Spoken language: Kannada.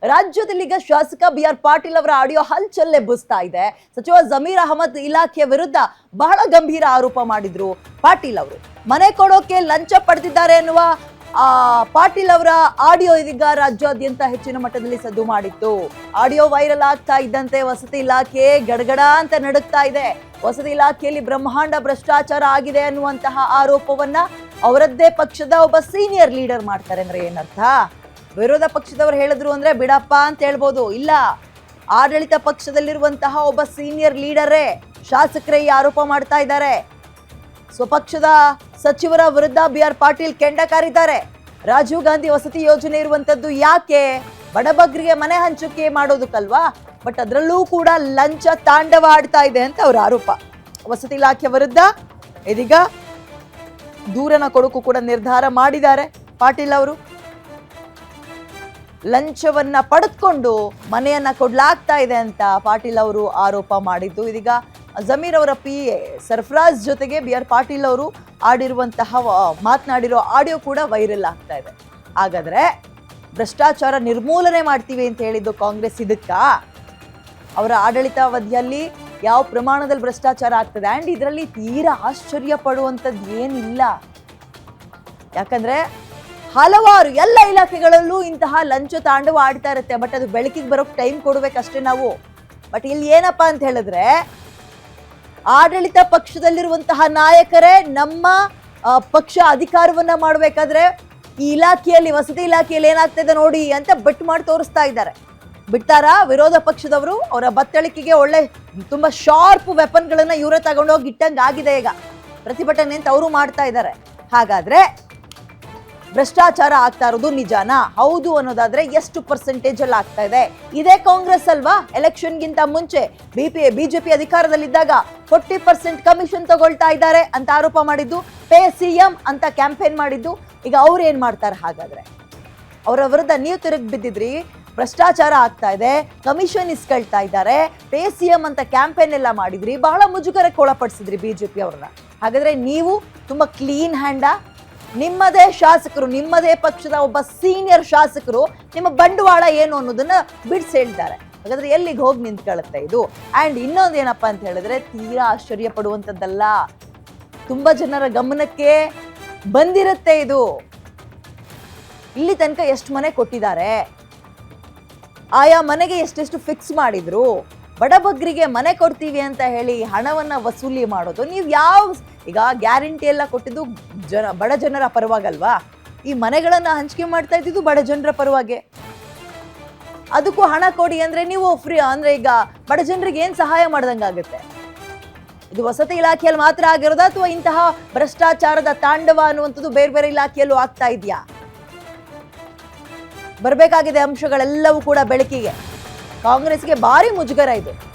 ರಾಜ್ಯದಲ್ಲಿ ಈಗ ಶಾಸಕ BR ಪಾಟೀಲ್ ಅವರ ಆಡಿಯೋ ಹಲ್ಚಲ್ಲೆಬ್ಬಿಸ್ತಾ ಇದೆ. ಸಚಿವ ಜಮೀರ್ ಅಹಮದ್ ಇಲಾಖೆಯ ವಿರುದ್ಧ ಬಹಳ ಗಂಭೀರ ಆರೋಪ ಮಾಡಿದ್ರು ಪಾಟೀಲ್ ಅವರು. ಮನೆ ಕೊಡೋಕೆ ಲಂಚ ಪಡೆದಿದ್ದಾರೆ ಎನ್ನುವ ಪಾಟೀಲ್ ಅವರ ಆಡಿಯೋ ಇದೀಗ ರಾಜ್ಯಾದ್ಯಂತ ಹೆಚ್ಚಿನ ಮಟ್ಟದಲ್ಲಿ ಸದ್ದು ಮಾಡಿತ್ತು. ಆಡಿಯೋ ವೈರಲ್ ಆಗ್ತಾ ಇದ್ದಂತೆ ವಸತಿ ಇಲಾಖೆ ಗಡಗಡ ಅಂತ ನಡುಗ್ತಾ ಇದೆ. ವಸತಿ ಇಲಾಖೆಯಲ್ಲಿ ಬ್ರಹ್ಮಾಂಡ ಭ್ರಷ್ಟಾಚಾರ ಆಗಿದೆ ಅನ್ನುವಂತಹ ಆರೋಪವನ್ನ ಅವರದ್ದೇ ಪಕ್ಷದ ಒಬ್ಬ ಸೀನಿಯರ್ ಲೀಡರ್ ಮಾಡ್ತಾರೆ. ಅಂದ್ರೆ ಏನರ್ಥ? ವಿರೋಧ ಪಕ್ಷದವರು ಹೇಳಿದ್ರು ಅಂದ್ರೆ ಬಿಡಪ್ಪ ಅಂತ ಹೇಳ್ಬೋದು. ಇಲ್ಲ, ಆಡಳಿತ ಪಕ್ಷದಲ್ಲಿರುವಂತಹ ಒಬ್ಬ ಸೀನಿಯರ್ ಲೀಡರೇ, ಶಾಸಕರೇ ಈ ಆರೋಪ ಮಾಡ್ತಾ ಇದ್ದಾರೆ. ಸ್ವಪಕ್ಷದ ಸಚಿವರ ವಿರುದ್ಧ BR ಪಾಟೀಲ್ ಕೆಂಡ ಕಾರಿದ್ದಾರೆ. ರಾಜೀವ್ ಗಾಂಧಿ ವಸತಿ ಯೋಜನೆ ಇರುವಂತದ್ದು ಯಾಕೆ? ಬಡಬಗ್ರಿಗೆ ಮನೆ ಹಂಚಿಕೆ ಮಾಡೋದಕ್ಕಲ್ವಾ? ಬಟ್ ಅದರಲ್ಲೂ ಕೂಡ ಲಂಚ ತಾಂಡವ ಆಡ್ತಾ ಇದೆ ಅಂತ ಅವ್ರ ಆರೋಪ. ವಸತಿ ಇಲಾಖೆ ವಿರುದ್ಧ ಇದೀಗ ದೂರನ ಕೊಡೋಕು ಕೂಡ ನಿರ್ಧಾರ ಮಾಡಿದ್ದಾರೆ ಪಾಟೀಲ್ ಅವರು. ಲಂಚವನ್ನ ಪಡೆದುಕೊಂಡು ಮನೆಯನ್ನ ಕೊಡ್ಲಾಗ್ತಾ ಇದೆ ಅಂತ ಪಾಟೀಲ್ ಅವರು ಆರೋಪ ಮಾಡಿದ್ದು. ಇದೀಗ ಜಮೀರ್ ಅವರ PA ಸರ್ಫರಾಜ್ ಜೊತೆಗೆ BR ಪಾಟೀಲ್ ಅವರು ಮಾತನಾಡಿರೋ ಆಡಿಯೋ ಕೂಡ ವೈರಲ್ ಆಗ್ತಾ ಇದೆ. ಹಾಗಾದ್ರೆ ಭ್ರಷ್ಟಾಚಾರ ನಿರ್ಮೂಲನೆ ಮಾಡ್ತೀವಿ ಅಂತ ಹೇಳಿದ್ದು ಕಾಂಗ್ರೆಸ್ ಇದಕ್ಕ? ಅವರ ಆಡಳಿತಾವಧಿಯಲ್ಲಿ ಯಾವ ಪ್ರಮಾಣದಲ್ಲಿ ಭ್ರಷ್ಟಾಚಾರ ಆಗ್ತದೆ? ಅಂಡ್ ಇದರಲ್ಲಿ ತೀರಾ ಆಶ್ಚರ್ಯ ಪಡುವಂಥದ್ದು ಏನಿಲ್ಲ. ಯಾಕಂದ್ರೆ ಹಲವಾರು ಎಲ್ಲ ಇಲಾಖೆಗಳಲ್ಲೂ ಇಂತಹ ಲಂಚ ತಾಂಡವ ಆಡ್ತಾ ಇರುತ್ತೆ. ಬಟ್ ಅದು ಬೆಳಕಿಗೆ ಬರೋಕ್ ಟೈಮ್ ಕೊಡ್ಬೇಕಷ್ಟೇ ನಾವು. ಬಟ್ ಇಲ್ಲಿ ಏನಪ್ಪಾ ಅಂತ ಹೇಳಿದ್ರೆ, ಆಡಳಿತ ಪಕ್ಷದಲ್ಲಿರುವಂತಹ ನಾಯಕರೇ ನಮ್ಮ ಪಕ್ಷ ಅಧಿಕಾರವನ್ನ ಮಾಡ್ಬೇಕಾದ್ರೆ ಈ ಇಲಾಖೆಯಲ್ಲಿ, ವಸತಿ ಇಲಾಖೆಯಲ್ಲಿ ಏನಾಗ್ತದೆ ನೋಡಿ ಅಂತ ಬೆಟ್ ಮಾಡಿ ತೋರಿಸ್ತಾ ಇದ್ದಾರೆ. ಬಿಡ್ತಾರಾ ವಿರೋಧ ಪಕ್ಷದವರು? ಅವರ ಬತ್ತಳಿಕೆಗೆ ಒಳ್ಳೆ ತುಂಬಾ ಶಾರ್ಪ್ ವೆಪನ್ಗಳನ್ನ ಇವರೇ ತಗೊಂಡೋಗಿ ಇಟ್ಟಂಗೆ ಆಗಿದೆ. ಈಗ ಪ್ರತಿಭಟನೆ ಅಂತ ಅವರು ಮಾಡ್ತಾ ಇದ್ದಾರೆ. ಹಾಗಾದ್ರೆ ಭ್ರಷ್ಟಾಚಾರ ಆಗ್ತಾ ಇರೋದು ನಿಜಾನ? ಹೌದು ಅನ್ನೋದಾದ್ರೆ ಎಷ್ಟು ಪರ್ಸೆಂಟೇಜ್ ಅಲ್ಲಿ ಆಗ್ತಾ ಇದೆ? ಇದೇ ಕಾಂಗ್ರೆಸ್ ಅಲ್ವಾ ಎಲೆಕ್ಷನ್ಗಿಂತ ಮುಂಚೆ ಬಿಜೆಪಿ ಅಧಿಕಾರದಲ್ಲಿದ್ದಾಗ 40% ಕಮಿಷನ್ ತಗೊಳ್ತಾ ಇದ್ದಾರೆ ಅಂತ ಆರೋಪ ಮಾಡಿದ್ದು, ಪೇ CM ಅಂತ ಕ್ಯಾಂಪೇನ್ ಮಾಡಿದ್ದು. ಈಗ ಅವ್ರು ಏನ್ ಮಾಡ್ತಾರೆ? ಹಾಗಾದ್ರೆ ಅವರ ವಿರುದ್ಧ ನೀವು ತಿರುಗಿ ಬಿದ್ದಿದ್ರಿ, ಭ್ರಷ್ಟಾಚಾರ ಆಗ್ತಾ ಇದೆ, ಕಮಿಷನ್ ಇಸ್ಕೊಳ್ತಾ ಇದ್ದಾರೆ, ಪೇ CM ಅಂತ ಕ್ಯಾಂಪೇನ್ ಎಲ್ಲ ಮಾಡಿದ್ರಿ, ಬಹಳ ಮುಜುಗರಕ್ಕೆ ಒಳಪಡಿಸಿದ್ರಿ ಬಿಜೆಪಿ ಅವ್ರನ್ನ. ಹಾಗಾದ್ರೆ ನೀವು ತುಂಬಾ ಕ್ಲೀನ್ ಹ್ಯಾಂಡಾ? ನಿಮ್ಮದೇ ಶಾಸಕರು, ನಿಮ್ಮದೇ ಪಕ್ಷದ ಒಬ್ಬ ಸೀನಿಯರ್ ಶಾಸಕರು ನಿಮ್ಮ ಬಂಡವಾಳ ಏನು ಅನ್ನೋದನ್ನ ಬಿಡಿಸಿ ಹೇಳ್ತಾರೆ. ಹಾಗಾದ್ರೆ ಎಲ್ಲಿಗೆ ಹೋಗಿ ನಿಂತ್ಕೊಳ್ಳುತ್ತೆ ಇದು? ಅಂಡ್ ಇನ್ನೊಂದೇನಪ್ಪ ಅಂತ ಹೇಳಿದ್ರೆ, ತೀರಾ ಆಶ್ಚರ್ಯ ಪಡುವಂಥದ್ದಲ್ಲ, ತುಂಬಾ ಜನರ ಗಮನಕ್ಕೆ ಬಂದಿರುತ್ತೆ ಇದು. ಇಲ್ಲಿ ತನಕ ಎಷ್ಟು ಮನೆ ಕೊಟ್ಟಿದ್ದಾರೆ, ಆಯಾ ಮನೆಗೆ ಎಷ್ಟೆಷ್ಟು ಫಿಕ್ಸ್ ಮಾಡಿದ್ರು, ಬಡಬಗ್ರಿಗೆ ಮನೆ ಕೊಡ್ತೀವಿ ಅಂತ ಹೇಳಿ ಹಣವನ್ನ ವಸೂಲಿ ಮಾಡೋದು. ನೀವು ಈಗ ಗ್ಯಾರಂಟಿ ಎಲ್ಲ ಕೊಟ್ಟಿದ್ದು ಬಡ ಜನರ ಪರವಾಗಲ್ವಾ? ಈ ಮನೆಗಳನ್ನ ಹಂಚಿಕೆ ಮಾಡ್ತಾ ಇದ್ದಿದ್ದು ಬಡ ಜನರ ಪರವಾಗಿ. ಅದಕ್ಕೂ ಹಣ ಕೊಡಿ ಅಂದ್ರೆ ನೀವು ಫ್ರೀ ಅಂದ್ರೆ ಈಗ ಬಡ ಜನರಿಗೆ ಏನ್ ಸಹಾಯ ಮಾಡ್ದಂಗಾಗುತ್ತೆ? ಇದು ವಸತಿ ಇಲಾಖೆಯಲ್ಲಿ ಮಾತ್ರ ಆಗಿರೋದ, ಅಥವಾ ಇಂತಹ ಭ್ರಷ್ಟಾಚಾರದ ತಾಂಡವ ಅನ್ನುವಂಥದ್ದು ಬೇರೆ ಬೇರೆ ಇಲಾಖೆಯಲ್ಲೂ ಆಗ್ತಾ ಇದೆಯಾ? ಬರಬೇಕಾಗಿದೆ ಅಂಶಗಳೆಲ್ಲವೂ ಕೂಡ ಬೆಳಕಿಗೆ. ಕಾಂಗ್ರೆಸ್ಗೆ ಭಾರಿ ಮುಜುಗರ ಇದು.